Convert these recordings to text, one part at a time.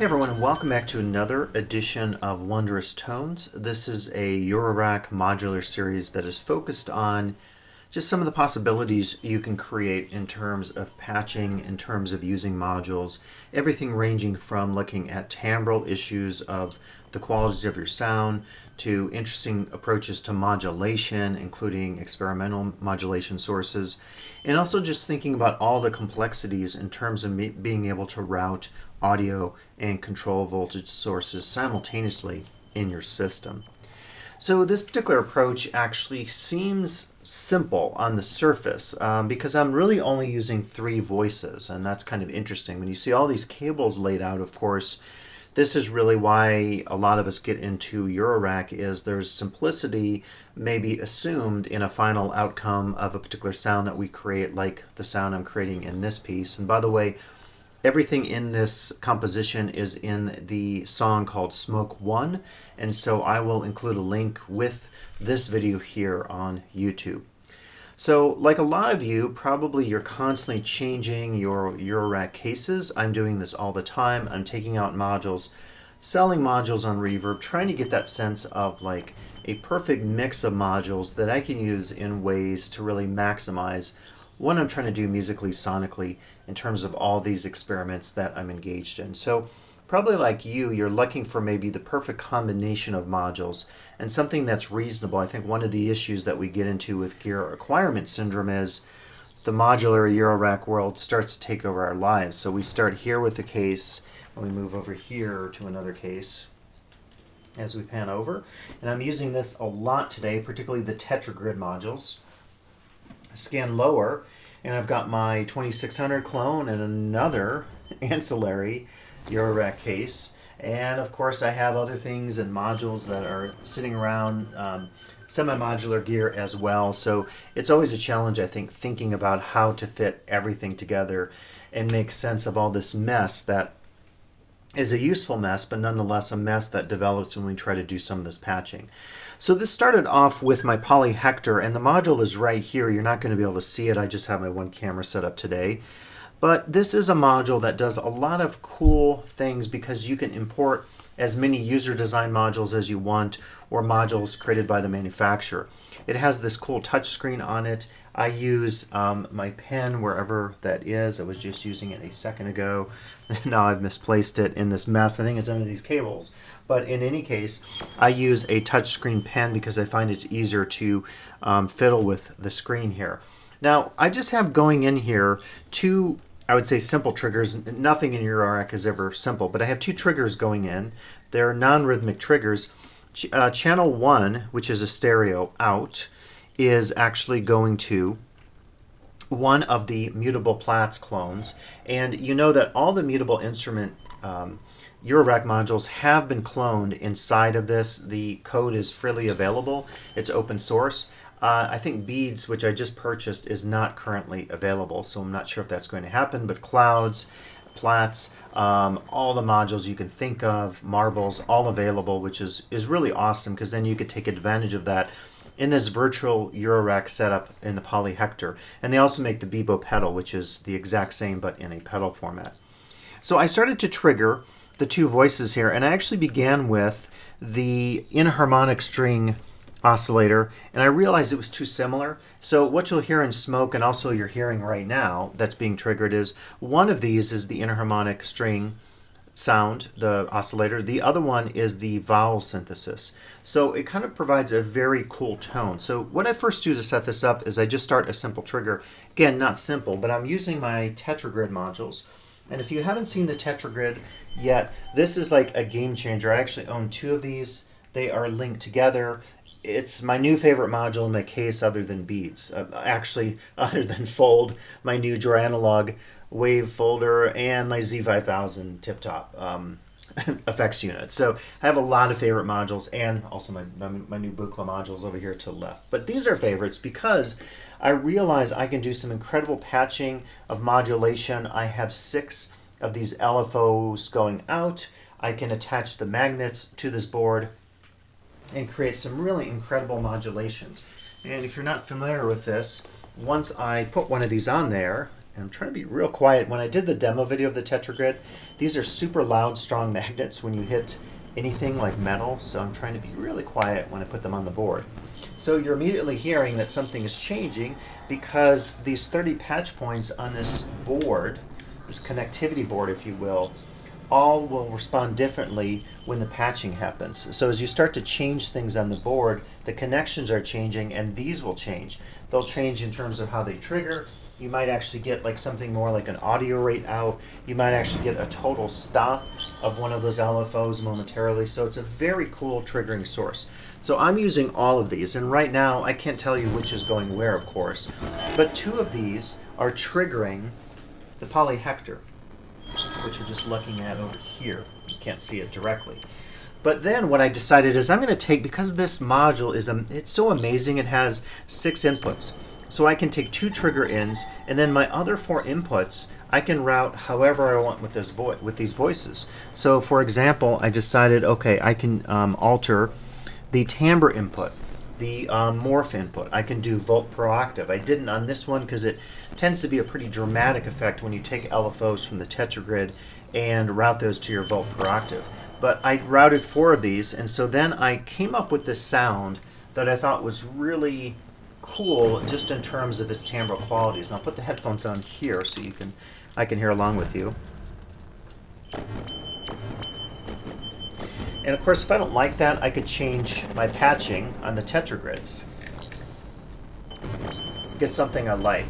Hey everyone, and welcome back to another edition of Wondrous Tones. This is a Eurorack modular series that is focused on just some of the possibilities you can create in terms of patching, in terms of using modules, everything ranging from looking at timbral issues of the qualities of your sound to interesting approaches to modulation, including experimental modulation sources, and also just thinking about all the complexities in terms of being able to route audio and control voltage sources simultaneously in your system. So this particular approach actually seems simple on the surface because I'm really only using 3 voices, and that's kind of interesting. When you see all these cables laid out, of course, this is really why a lot of us get into Eurorack is there's simplicity maybe assumed in a final outcome of a particular sound that we create, like the sound I'm creating in this piece. And by the way, everything in this composition is in the song called Smoke 1, and so I will include a link with this video here on YouTube. So like a lot of you, probably you're constantly changing your Eurorack cases. I'm doing this all the time. I'm taking out modules, selling modules on Reverb, trying to get that sense of like a perfect mix of modules that I can use in ways to really maximize what I'm trying to do musically, sonically, in terms of all these experiments that I'm engaged in. So probably like you're looking for maybe the perfect combination of modules and something that's reasonable. I think one of the issues that we get into with gear acquirement syndrome is the modular Eurorack world starts to take over our lives. So we start here with the case, and we move over here to another case as we pan over. And I'm using this a lot today, particularly the Tetragrid modules. Scan lower, and I've got my 2600 clone and another ancillary Eurorack case, and of course I have other things and modules that are sitting around, semi-modular gear as well. So it's always a challenge, I think, thinking about how to fit everything together and make sense of all this mess that is a useful mess, but nonetheless a mess that develops when we try to do some of this patching. So this started off with my Polyhector, and the module is right here. You're not going to be able to see it. I just have my one camera set up today. But this is a module that does a lot of cool things because you can import as many user design modules as you want or modules created by the manufacturer. It has this cool touchscreen on it. I use my pen wherever that is. I was just using it a second ago. Now I've misplaced it in this mess. I think it's under these cables. But in any case, I use a touchscreen pen because I find it's easier to fiddle with the screen here. Now, I just have going in here 2, I would say, simple triggers. Nothing in Eurorack is ever simple, but I have 2 triggers going in. They're non-rhythmic triggers. Channel 1, which is a stereo out, is actually going to one of the mutable Platts clones. And you know that all the mutable instrument Eurorack modules have been cloned inside of this. The code is freely available. It's open source. I think Beads, which I just purchased, is not currently available, so I'm not sure if that's going to happen, but Clouds, Platts, all the modules you can think of, Marbles, all available, which is really awesome because then you could take advantage of that in this virtual Eurorack setup in the Polyhector. And they also make the Bebo pedal, which is the exact same but in a pedal format. So I started to trigger the 2 voices here, and I actually began with the inharmonic string oscillator, and I realized it was too similar. So what you'll hear in Smoke, and also you're hearing right now that's being triggered, is one of these is the inharmonic string sound, the oscillator. The other one is the vowel synthesis. So it kind of provides a very cool tone. So what I first do to set this up is I just start a simple trigger. Again, not simple, but I'm using my Tetragrid modules. And if you haven't seen the Tetragrid yet, this is like a game changer. I actually own 2 of these. They are linked together. It's my new favorite module in my case other than Beads. Actually, other than Fold, my new Draw Analog Wave folder, and my Z5000 tip-top effects unit. So I have a lot of favorite modules, and also my new Buchla modules over here to the left. But these are favorites because I realize I can do some incredible patching of modulation. I have 6 of these LFOs going out. I can attach the magnets to this board and create some really incredible modulations. And if you're not familiar with this, once I put one of these on there, And I'm trying to be real quiet. When I did the demo video of the Tetragrid, these are super loud, strong magnets when you hit anything like metal, so I'm trying to be really quiet when I put them on the board. So you're immediately hearing that something is changing because these 30 patch points on this board, this connectivity board if you will, all will respond differently when the patching happens. So as you start to change things on the board, the connections are changing and these will change. They'll change in terms of how they trigger. You might actually get like something more like an audio rate out. You might actually get a total stop of one of those LFOs momentarily. So it's a very cool triggering source. So I'm using all of these, and right now I can't tell you which is going where, of course, but two of these are triggering the Polyhector, which you're just looking at over here. You can't see it directly. But then what I decided is I'm going to take, because this module is it's so amazing, it has 6 inputs. So I can take 2 trigger ins, and then my other 4 inputs I can route however I want with this with these voices. So for example, I decided, okay, I can alter the timbre input, the morph input. I can do volt per octave. I didn't on this one because it tends to be a pretty dramatic effect when you take LFOs from the Tetragrid and route those to your volt per octave. But I routed 4 of these, and so then I came up with this sound that I thought was really cool just in terms of its timbral qualities. And I'll put the headphones on here so I can hear along with you. And of course, if I don't like that, I could change my patching on the Tetragrids. Get something I like.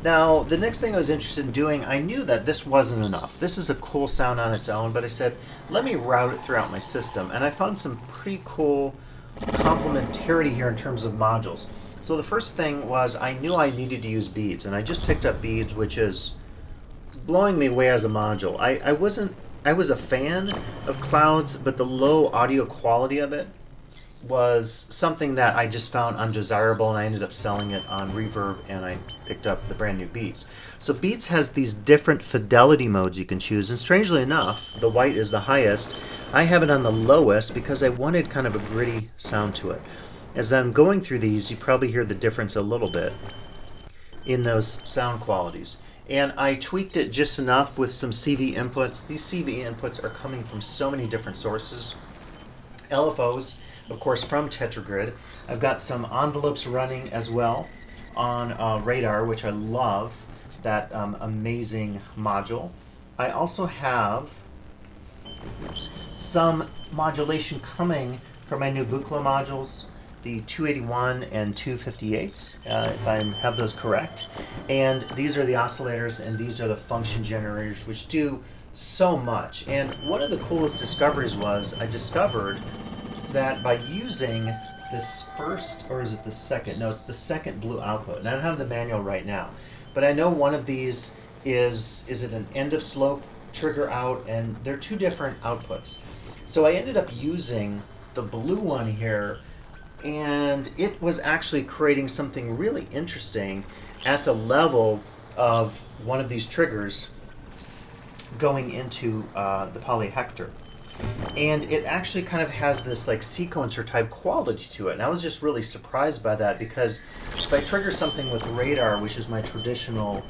Now, the next thing I was interested in doing, I knew that this wasn't enough. This is a cool sound on its own, but I said, let me route it throughout my system. And I found some pretty cool complementarity here in terms of modules. So the first thing was I knew I needed to use beads, and I just picked up beads, which is blowing me away as a module. I was a fan of clouds, but the low audio quality of it was something that I just found undesirable, and I ended up selling it on Reverb, and I picked up the brand new Beats. So Beats has these different fidelity modes you can choose, and strangely enough, the white is the highest. I have it on the lowest because I wanted kind of a gritty sound to it. As I'm going through these, you probably hear the difference a little bit in those sound qualities. And I tweaked it just enough with some CV inputs. These CV inputs are coming from so many different sources. LFOs, of course, from Tetragrid. I've got some envelopes running as well on Radar, which I love, that amazing module. I also have some modulation coming from my new Buchla modules, the 281 and 258s, if I have those correct. And these are the oscillators, and these are the function generators, which do so much. And one of the coolest discoveries was I discovered that by using this first, or is it the second? No, it's the second blue output. And I don't have the manual right now, but I know one of these is it an end of slope trigger out, and they're 2 different outputs. So I ended up using the blue one here, and it was actually creating something really interesting at the level of one of these triggers going into the Polyhector. And it actually kind of has this like sequencer type quality to it. And I was just really surprised by that, because if I trigger something with Radar, which is my traditional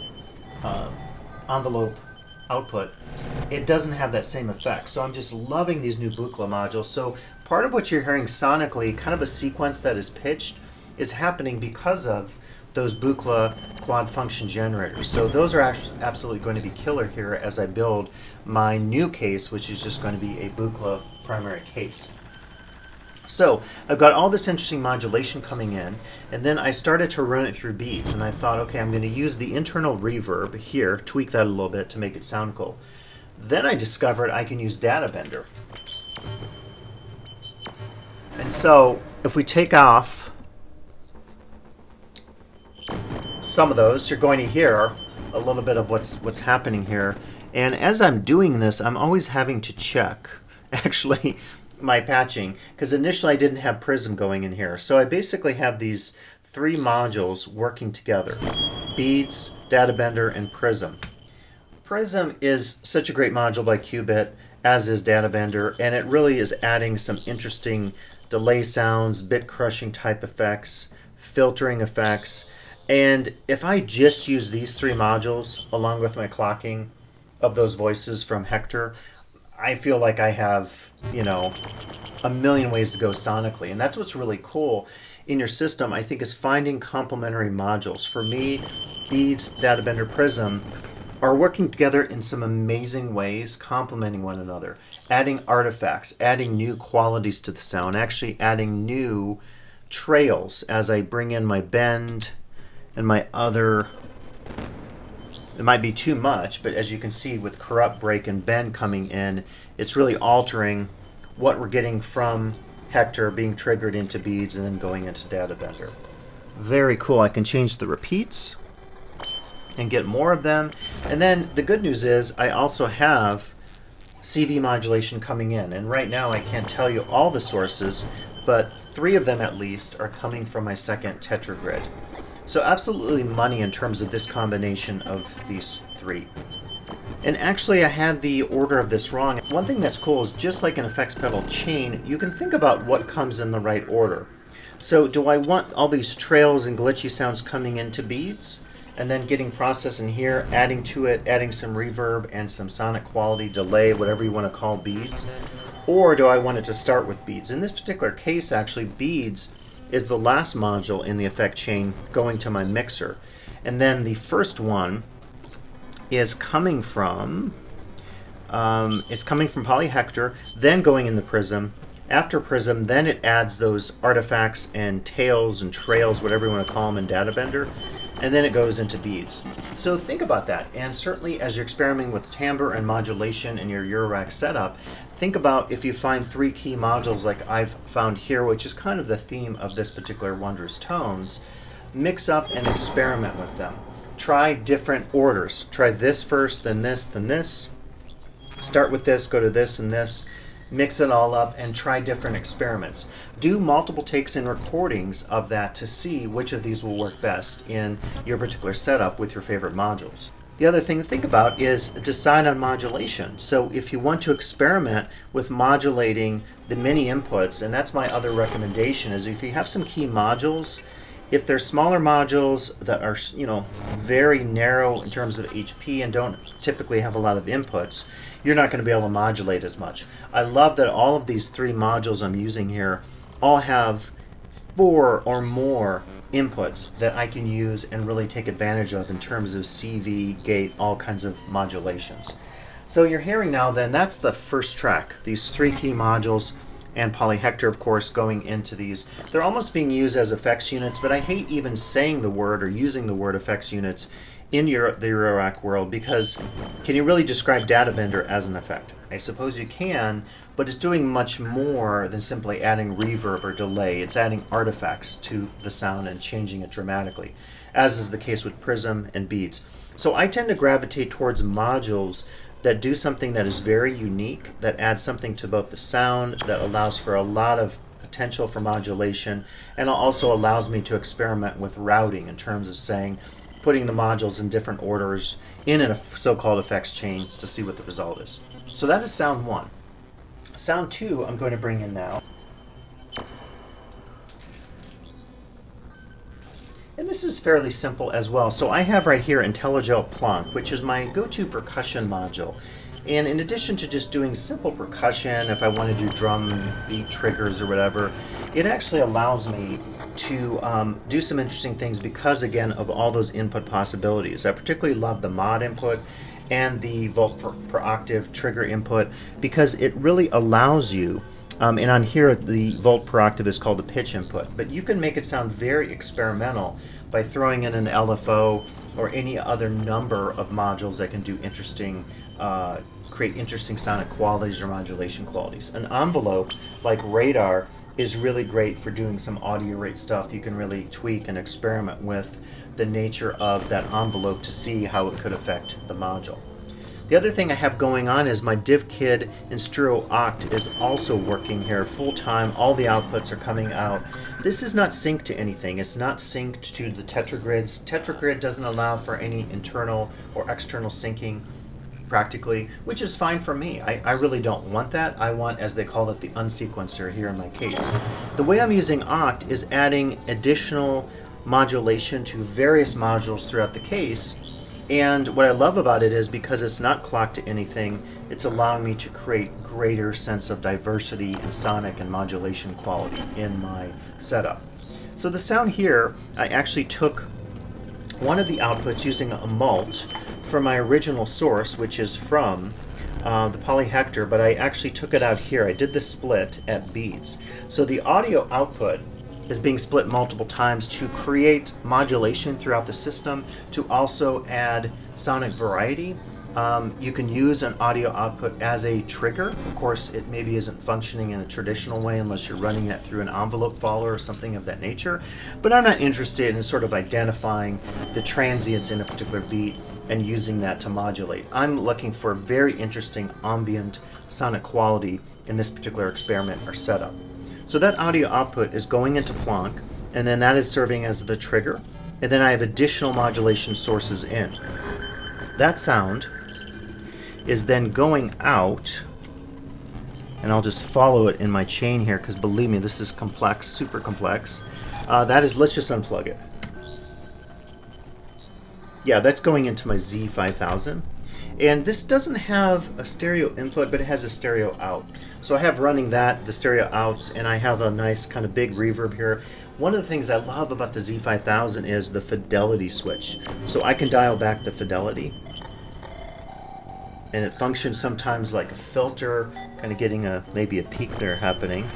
envelope output, it doesn't have that same effect. So I'm just loving these new Buchla modules. So part of what you're hearing sonically, kind of a sequence that is pitched, is happening because of those Buchla quad function generators. So those are absolutely going to be killer here as I build my new case, which is just going to be a Buchla primary case. So I've got all this interesting modulation coming in, and then I started to run it through beats, and I thought, okay, I'm going to use the internal reverb here, tweak that a little bit to make it sound cool. Then I discovered I can use Data Bender. And so if we take off some of those, you're going to hear a little bit of what's happening here. And as I'm doing this, I'm always having to check, actually, my patching, because initially I didn't have Prism going in here. So I basically have these 3 modules working together: Beads, Data Bender, and Prism. Prism is such a great module by Qubit, as is Data Bender, and it really is adding some interesting delay sounds, bit crushing type effects, filtering effects, And if I just use these three modules along with my clocking of those voices from Hector, I feel like I have, a million ways to go sonically. And that's what's really cool in your system, I think, is finding complementary modules. For me, Beads, Databender, Prism are working together in some amazing ways, complementing one another, adding artifacts, adding new qualities to the sound, actually adding new trails as I bring in my bend and my other. It might be too much, but as you can see with corrupt, break, and bend coming in, it's really altering what we're getting from Hector being triggered into Beads and then going into Databender. Very cool. I can change the repeats and get more of them. And then the good news is I also have CV modulation coming in. And right now I can't tell you all the sources, but 3 of them at least are coming from my second Tetragrid. So absolutely money in terms of this combination of these 3. And actually I had the order of this wrong. One thing that's cool is just like an effects pedal chain, you can think about what comes in the right order. So do I want all these trails and glitchy sounds coming into Beads and then getting processed in here, adding to it, adding some reverb and some sonic quality, delay, whatever you want to call Beads? Or do I want it to start with Beads? In this particular case, actually, Beads is the last module in the effect chain going to my mixer. And then the first one is coming from, Polyhector, then going in the Prism. After Prism, then it adds those artifacts and tails and trails, whatever you want to call them, in Databender, and then it goes into Beads. So think about that, and certainly as you're experimenting with timbre and modulation in your Eurorack setup, think about if you find 3 key modules like I've found here, which is kind of the theme of this particular Wondrous Tones, mix up and experiment with them. Try different orders. Try this first, then this, then this. Start with this, go to this and this. Mix it all up and try different experiments. Do multiple takes and recordings of that to see which of these will work best in your particular setup with your favorite modules. The other thing to think about is decide on modulation. So if you want to experiment with modulating the mini inputs, and that's my other recommendation, is if you have some key modules, if they're smaller modules that are, very narrow in terms of HP and don't typically have a lot of inputs, you're not going to be able to modulate as much. I love that all of these 3 modules I'm using here all have 4 or more inputs that I can use and really take advantage of in terms of CV, gate, all kinds of modulations. So you're hearing now then, that's the first track, these 3 key modules, and Polyhector, of course, going into these. They're almost being used as effects units, but I hate even saying the word or using the word effects units in the Eurorack world, because can you really describe Databender as an effect? I suppose you can, but it's doing much more than simply adding reverb or delay. It's adding artifacts to the sound and changing it dramatically, as is the case with Prism and Beads. So I tend to gravitate towards modules that do something that is very unique, that adds something to both the sound, that allows for a lot of potential for modulation, and also allows me to experiment with routing in terms of saying, putting the modules in different orders in a so-called effects chain to see what the result is. So that is sound 1. Sound 2 I'm going to bring in now. And this is fairly simple as well. So I have right here IntelliGel Plonk, which is my go-to percussion module. And in addition to just doing simple percussion, if I want to do drum beat triggers or whatever, it actually allows me to do some interesting things because, again, of all those input possibilities. I particularly love the mod input and the volt per octave trigger input because it really allows you, and on here the volt per octave is called the pitch input, but you can make it sound very experimental by throwing in an LFO or any other number of modules that can do interesting, create interesting sonic qualities or modulation qualities. An envelope like Radar is really great for doing some audio rate stuff. You can really tweak and experiment with the nature of that envelope to see how it could affect the module. The other thing I have going on is my Divkid Instruo Ochd is also working here full time. All the outputs are coming out. This is not synced to anything. It's not synced to the Tetragrids. Tetragrid doesn't allow for any internal or external syncing practically, which is fine for me. I really don't want that. I want, as they call it, the unsequencer here in my case. The way I'm using Ochd is adding additional modulation to various modules throughout the case. And what I love about it is because it's not clocked to anything, it's allowing me to create greater sense of diversity in sonic and modulation quality in my setup. So the sound here, I actually took one of the outputs using a mult from my original source, which is from the Polyhector, but I actually took it out here. I did the split at beats. So the audio output is being split multiple times to create modulation throughout the system, to also add sonic variety. You can use an audio output as a trigger. Of course, it maybe isn't functioning in a traditional way unless you're running that through an envelope follower or something of that nature. But I'm not interested in sort of identifying the transients in a particular beat and using that to modulate. I'm looking for very interesting ambient sonic quality in this particular experiment or setup. So that audio output is going into Plonk, and then that is serving as the trigger, and then I have additional modulation sources in. That sound is then going out, and I'll just follow it in my chain here, because believe me, this is complex, super complex. That is, let's just unplug it. Yeah, that's going into my Z5000. And this doesn't have a stereo input, but it has a stereo out. So I have running that, the stereo outs, and I have a nice kind of big reverb here. One of the things I love about the Z5000 is the Fidelity Switch. So I can dial back the fidelity, and it functions sometimes like a filter, kind of getting maybe a peak there happening.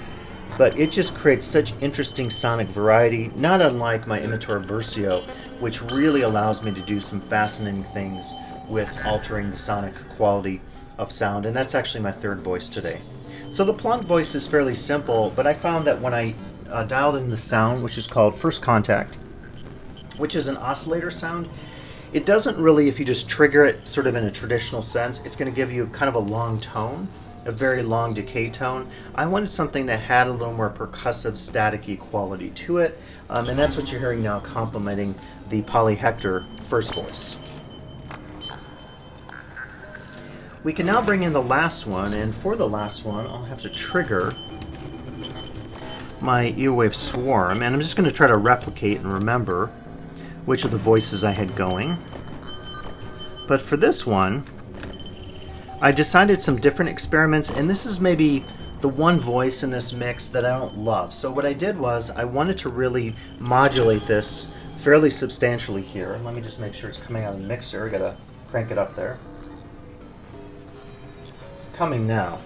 But it just creates such interesting sonic variety, not unlike my Instruo Versio, which really allows me to do some fascinating things with altering the sonic quality of sound. And that's actually my third voice today. So the Plonk Voice is fairly simple, but I found that when I dialed in the sound, which is called First Contact, which is an oscillator sound, it doesn't really, if you just trigger it sort of in a traditional sense, it's going to give you kind of a long tone, a very long decay tone. I wanted something that had a little more percussive, staticky quality to it, and that's what you're hearing now complementing the Polyhector first voice. We can now bring in the last one, and for the last one, I'll have to trigger my Eowave swarm, and I'm just going to try to replicate and remember which of the voices I had going. But for this one, I decided some different experiments, and this is maybe the one voice in this mix that I don't love. So what I did was I wanted to really modulate this fairly substantially here. Let me just make sure it's coming out of the mixer. I gotta crank it up there. It's coming now.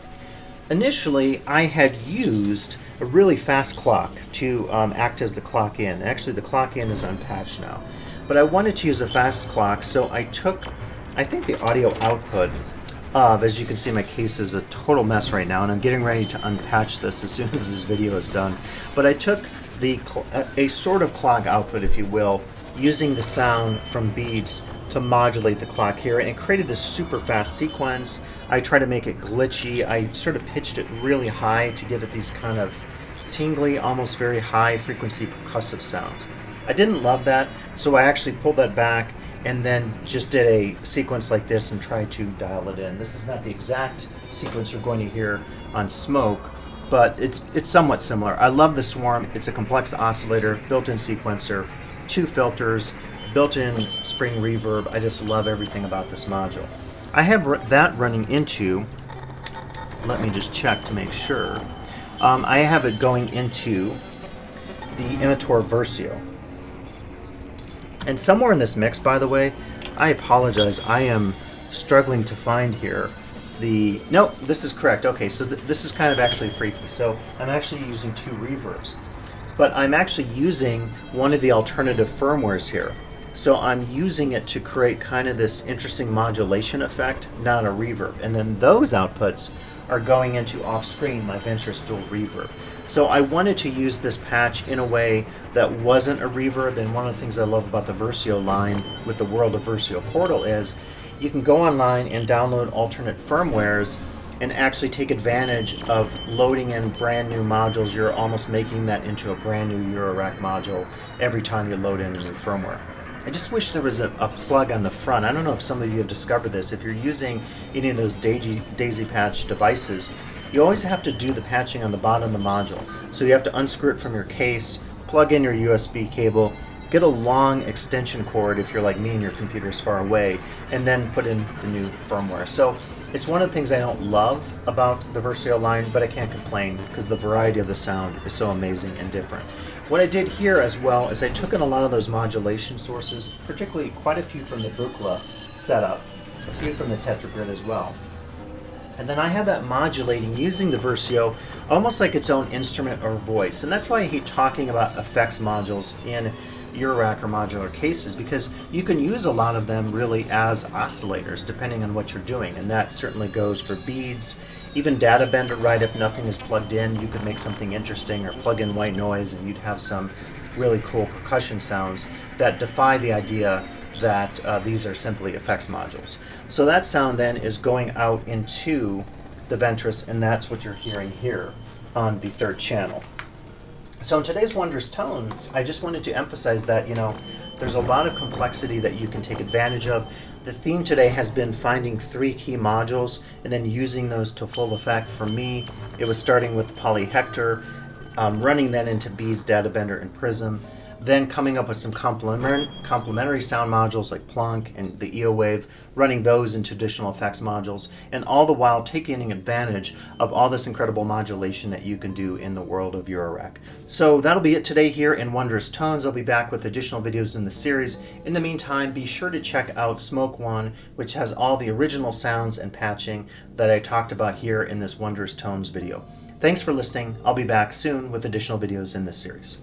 Initially, I had used a really fast clock to act as the clock in. Actually, the clock in is unpatched now. But I wanted to use a fast clock, so I took, I think the audio output of, as you can see, my case is a total mess right now, and I'm getting ready to unpatch this as soon as this video is done. But I took a sort of clock output, if you will, using the sound from beads to modulate the clock here, and it created this super fast sequence. I tried to make it glitchy. I sort of pitched it really high to give it these kind of tingly, almost very high frequency percussive sounds. I didn't love that, so I actually pulled that back and then just did a sequence like this and tried to dial it in. This is not the exact sequence you're going to hear on Smoke, but it's somewhat similar. I love the Swarm. It's a complex oscillator, built-in sequencer, 2 filters, built-in spring reverb. I just love everything about this module. I have that running into, let me just check to make sure, I have it going into the Instruo Versio. And somewhere in this mix, by the way, I apologize, I am struggling to find here the... No, this is correct. Okay, so this is kind of actually freaky. So I'm actually using 2 reverbs. But I'm actually using one of the alternative firmwares here. So I'm using it to create kind of this interesting modulation effect, not a reverb. And then those outputs are going into off-screen my Ventris dual reverb. So I wanted to use this patch in a way that wasn't a reverb, and one of the things I love about the Versio line with the World of Versio portal is you can go online and download alternate firmwares and actually take advantage of loading in brand new modules. You're almost making that into a brand new Eurorack module every time you load in a new firmware. I just wish there was a plug on the front. I don't know if some of you have discovered this. If you're using any of those daisy patch devices, you always have to do the patching on the bottom of the module. So you have to unscrew it from your case, plug in your USB cable, get a long extension cord if you're like me and your computer's far away, and then put in the new firmware. So it's one of the things I don't love about the Versio line, but I can't complain because the variety of the sound is so amazing and different. What I did here as well is I took in a lot of those modulation sources, particularly quite a few from the Buchla setup, a few from the Tetragrid as well. And then I have that modulating using the Versio almost like its own instrument or voice. And that's why I hate talking about effects modules in Eurorack or modular cases, because you can use a lot of them really as oscillators depending on what you're doing. And that certainly goes for beads, even data bender, right? If nothing is plugged in, you could make something interesting, or plug in white noise and you'd have some really cool percussion sounds that defy the idea that these are simply effects modules. So that sound then is going out into the Ventris, and that's what you're hearing here on the third channel. So in today's Wondrous Tones, I just wanted to emphasize that, there's a lot of complexity that you can take advantage of. The theme today has been finding 3 key modules and then using those to full effect. For me, it was starting with Polyhector, running then into beads, data bender, and Prism, then coming up with some complementary sound modules like Plonk and the Eowave, running those into additional effects modules, and all the while taking advantage of all this incredible modulation that you can do in the world of Eurorack. So that'll be it today here in Wondrous Tones. I'll be back with additional videos in the series. In the meantime, be sure to check out Smoke One, which has all the original sounds and patching that I talked about here in this Wondrous Tones video. Thanks for listening. I'll be back soon with additional videos in this series.